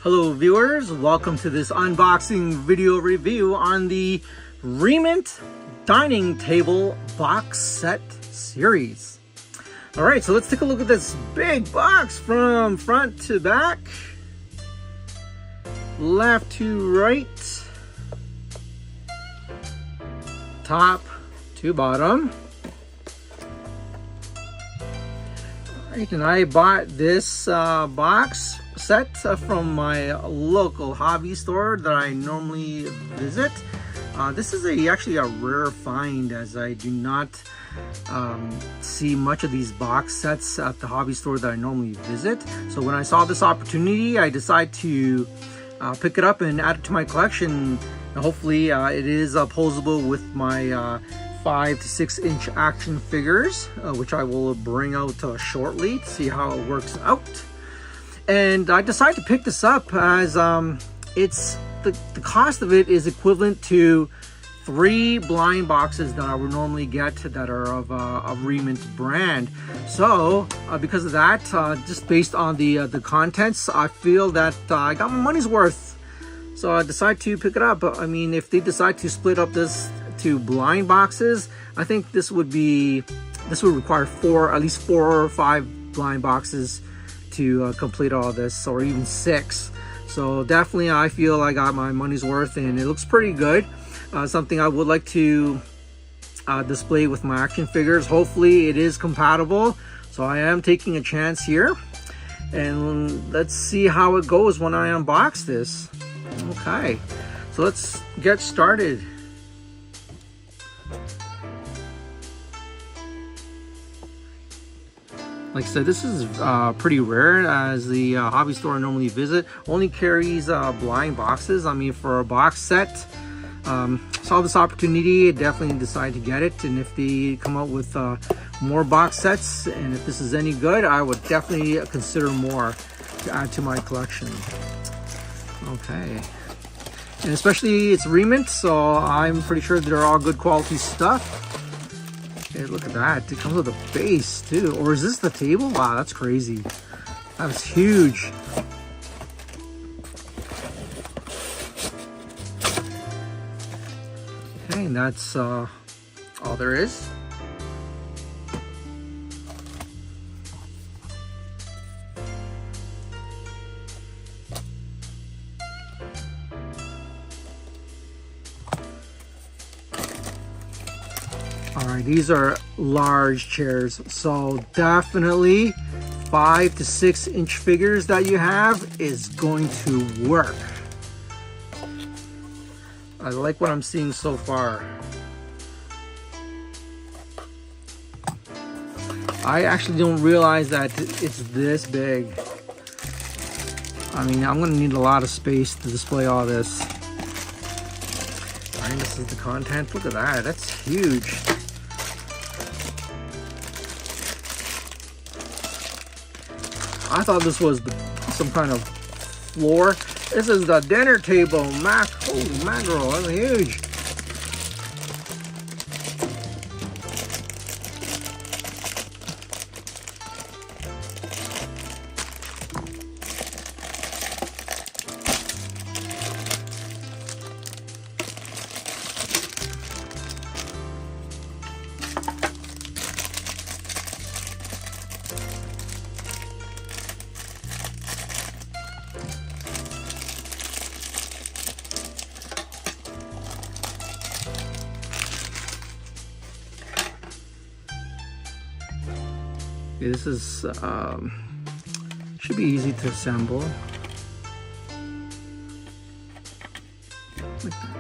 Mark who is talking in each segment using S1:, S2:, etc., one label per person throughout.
S1: Hello viewers, welcome to this unboxing video review on the Re-ment dining table box set series. Alright, so let's take a look at this big box from front to back, left to right, top to bottom. Alright, and I bought this box set from my local hobby store that I normally visit. This is actually a rare find, as I do not see much of these box sets at the hobby store that I normally visit. So when I saw this opportunity, I decided to pick it up and add it to my collection. And hopefully it is posable with my 5 to 6 inch action figures, which I will bring out shortly to see how it works out. And I decided to pick this up as it's the cost of it is equivalent to 3 blind boxes that I would normally get that are of a Re-ment brand. So because of that, just based on the contents, I feel that I got my money's worth. So I decided to pick it up. I mean, if they decide to split up this to blind boxes, I think this would require at least 4 or 5 blind boxes to complete all this, or even 6. So definitely I feel I got my money's worth, and it looks pretty good. Something I would like to display with my action figures. Hopefully it is compatible, so I am taking a chance here, and let's see how it goes when I unbox this. Okay, so let's get started. Like I said, this is pretty rare, as the hobby store I normally visit only carries blind boxes. I mean, for a box set, saw this opportunity, definitely decided to get it. And if they come out with more box sets, and if this is any good, I would definitely consider more to add to my collection. Okay, and especially it's Re-ment, so I'm pretty sure they're all good quality stuff. Okay, look at that. It comes with a base too. Or is this the table? Wow, that's crazy. That was huge. Okay, and that's all there is. Alright, these are large chairs, so definitely 5 to 6 inch figures that you have is going to work. I like what I'm seeing so far. I actually don't realize that it's this big. I mean, I'm gonna need a lot of space to display all this. Alright, this is the content. Look at that, that's huge. I thought this was some kind of floor. This is the dinner table. Holy mackerel, that's huge. Okay, this is should be easy to assemble. Like that.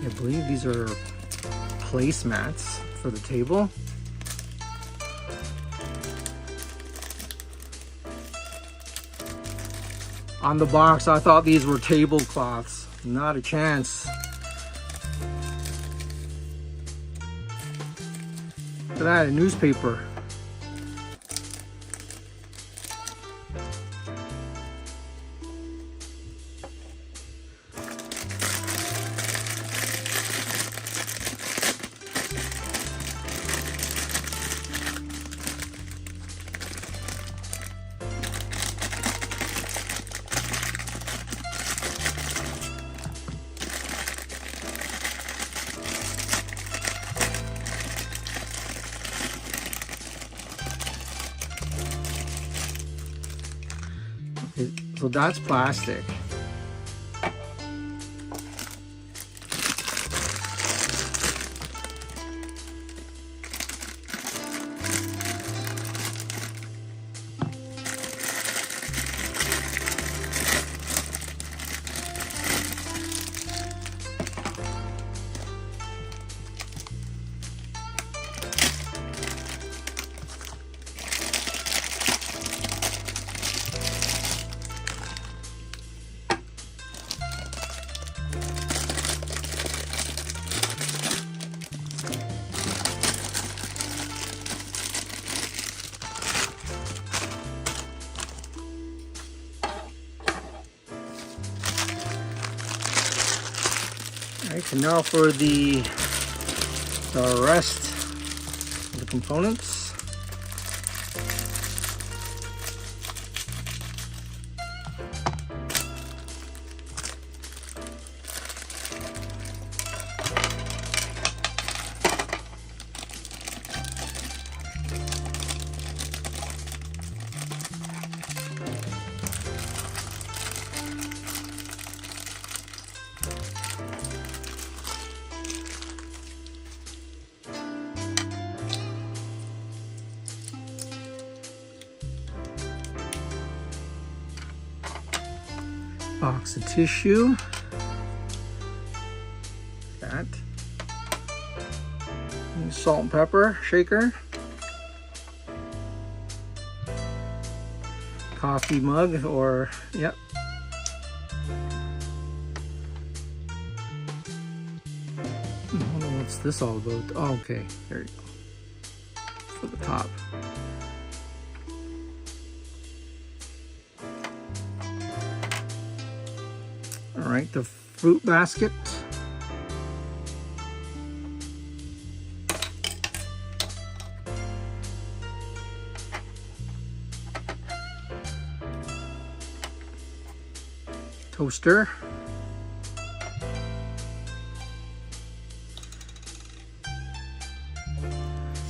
S1: I believe these are placemats for the table. On the box, I thought these were tablecloths. Not a chance. Look at that, a newspaper. So that's plastic. Alright, and now for the rest of the components. Box of tissue, that, and salt and pepper shaker, coffee mug, or yep, I don't know what's this all about. Oh, okay, there you go, for the top. All right, the fruit basket. Toaster.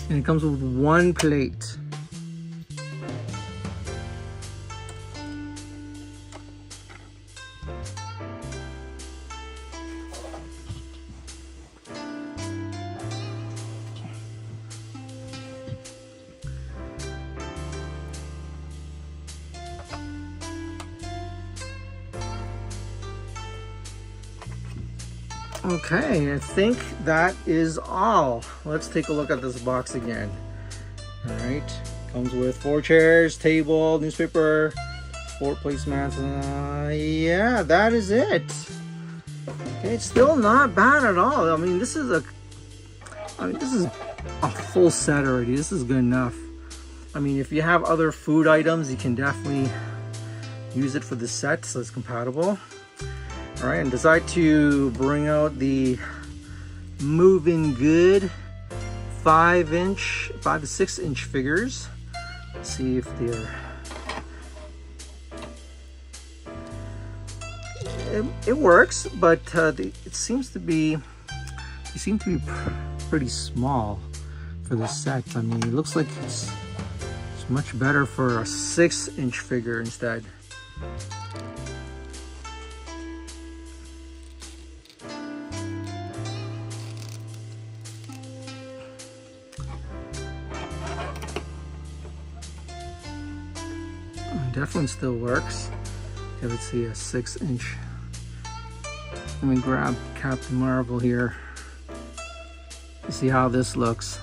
S1: And it comes with one plate. Okay, I think that is all. Let's take a look at this box again. All right, comes with 4 chairs, table, newspaper, 4 placemats. Yeah, that is it. Okay, it's still not bad at all. I mean, this is a full set already. This is good enough. I mean, if you have other food items, you can definitely use it for the set, so it's compatible. All right, and decide to bring out the Moving Good 5 to 6 inch figures. Let's see if they're, it works, but it seems to be, they seem to be pretty small for the set. I mean, it looks like it's much better for a 6 inch figure instead. Definitely still works. Okay, let's see, a 6 inch. Let me grab Captain Marvel here to see how this looks.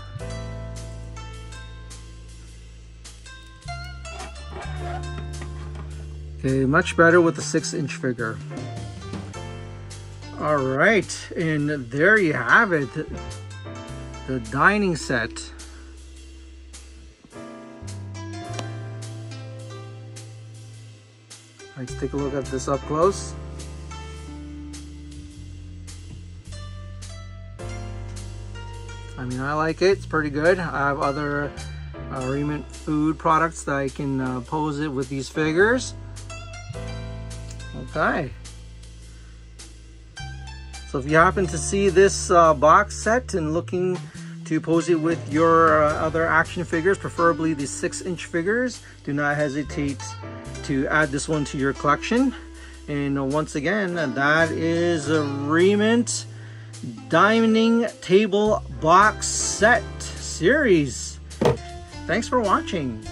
S1: Okay, much better with the 6 inch figure. All right, and there you have it, the dining set. Let's take a look at this up close. I mean, I like it. It's pretty good. I have other Re-ment food products that I can pose it with these figures. Okay. So if you happen to see this box set and looking to pose it with your other action figures, preferably the 6-inch figures. Do not hesitate to add this one to your collection. And once again, that is a Re-ment Dining Table Box Set series. Thanks for watching.